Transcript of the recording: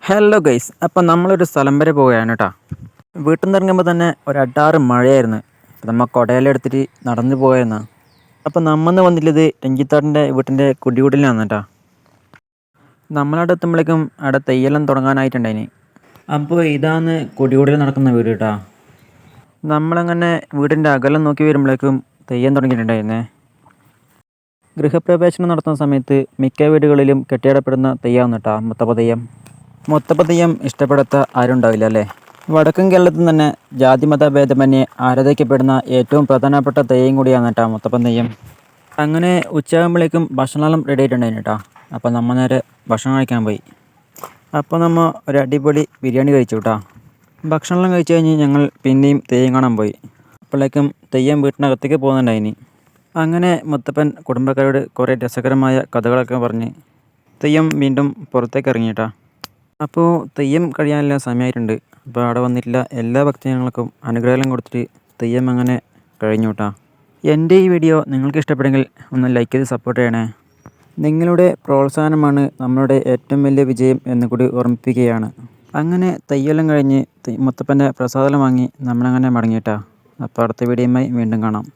Hello guys, അപ്പം നമ്മളൊരു സ്ഥലം വരെ പോവുകയാണ് കേട്ടോ. വീട്ടിൽ നിന്ന് ഇറങ്ങുമ്പോൾ തന്നെ ഒരു അടാറ് മഴയായിരുന്നു. അപ്പം നമ്മൾ കുടയിലെടുത്തിട്ട് നടന്നു പോയെന്നാ. അപ്പം നമ്മന്ന് വന്നിട്ടുള്ളത് രഞ്ജിത്താട്ടിൻ്റെ വീട്ടിൻ്റെ കുടികൂടലിനാണ് കേട്ടോ. നമ്മളവിടെ എത്തുമ്പോഴേക്കും അവിടെ തെയ്യെല്ലാം തുടങ്ങാനായിട്ടുണ്ടായിന്. അപ്പോൾ ഇതാണ് കുടികൂടൽ നടക്കുന്ന വീട് കേട്ടോ. നമ്മളങ്ങനെ വീടിൻ്റെ അകലം നോക്കി വരുമ്പോഴേക്കും തെയ്യം തുടങ്ങിയിട്ടുണ്ടായിരുന്നേ. ഗൃഹപ്രവേശനം നടത്തുന്ന സമയത്ത് മിക്ക വീടുകളിലും കെട്ടിയിടപ്പെടുന്ന തെയ്യമാണ് കേട്ടോ മുത്തപ്പ തെയ്യം. മുത്തപ്പ തെയ്യം ഇഷ്ടപ്പെടാത്ത ആരും ഉണ്ടാവില്ല അല്ലേ. വടക്കൻ കേരളത്തിൽ തന്നെ ജാതിമത ഭേദമന്യേ ആരാധിക്കപ്പെടുന്ന ഏറ്റവും പ്രധാനപ്പെട്ട തെയ്യം കൂടിയാണ് കേട്ടോ മുത്തപ്പൻ തെയ്യം. അങ്ങനെ ഉച്ചയാകുമ്പോഴേക്കും ഭക്ഷണമെല്ലാം റെഡി ആയിട്ടുണ്ടായിരുന്നു കേട്ടോ. അപ്പോൾ നമ്മൾ നേരെ ഭക്ഷണം കഴിക്കാൻ പോയി. അപ്പോൾ നമ്മൾ ഒരു അടിപൊളി ബിരിയാണി കഴിച്ചു കേട്ടോ. ഭക്ഷണമെല്ലാം കഴിച്ച് കഴിഞ്ഞ് ഞങ്ങൾ പിന്നെയും തെയ്യം കാണാൻ പോയി. അപ്പോഴേക്കും തെയ്യം വീട്ടിനകത്തേക്ക് പോകുന്നുണ്ടായിനി. അങ്ങനെ മുത്തപ്പൻ കുടുംബക്കാരോട് കുറേ രസകരമായ കഥകളൊക്കെ പറഞ്ഞ് തെയ്യം വീണ്ടും പുറത്തേക്ക് ഇറങ്ങി കേട്ടോ. അപ്പോൾ തെയ്യം കഴിയാനുള്ള സമയമായിട്ടുണ്ട്. അപ്പോൾ അവിടെ വന്നിട്ടുള്ള എല്ലാ ഭക്തജനങ്ങൾക്കും അനുഗ്രഹം കൊടുത്തിട്ട് തെയ്യം അങ്ങനെ കഴിഞ്ഞു കേട്ടോ. എൻ്റെ ഈ വീഡിയോ നിങ്ങൾക്ക് ഇഷ്ടപ്പെടുമെങ്കിൽ ഒന്ന് ലൈക്ക് ചെയ്ത് സപ്പോർട്ട് ചെയ്യണേ. നിങ്ങളുടെ പ്രോത്സാഹനമാണ് നമ്മളുടെ ഏറ്റവും വലിയ വിജയം എന്ന് കൂടി ഓർമ്മിപ്പിക്കുകയാണ്. അങ്ങനെ തെയ്യെല്ലാം കഴിഞ്ഞ് മുത്തപ്പൻ്റെ പ്രസാദം വാങ്ങി നമ്മളങ്ങനെ മടങ്ങിയിട്ടാ. അപ്പോൾ അടുത്ത വീഡിയോയുമായി വീണ്ടും കാണാം.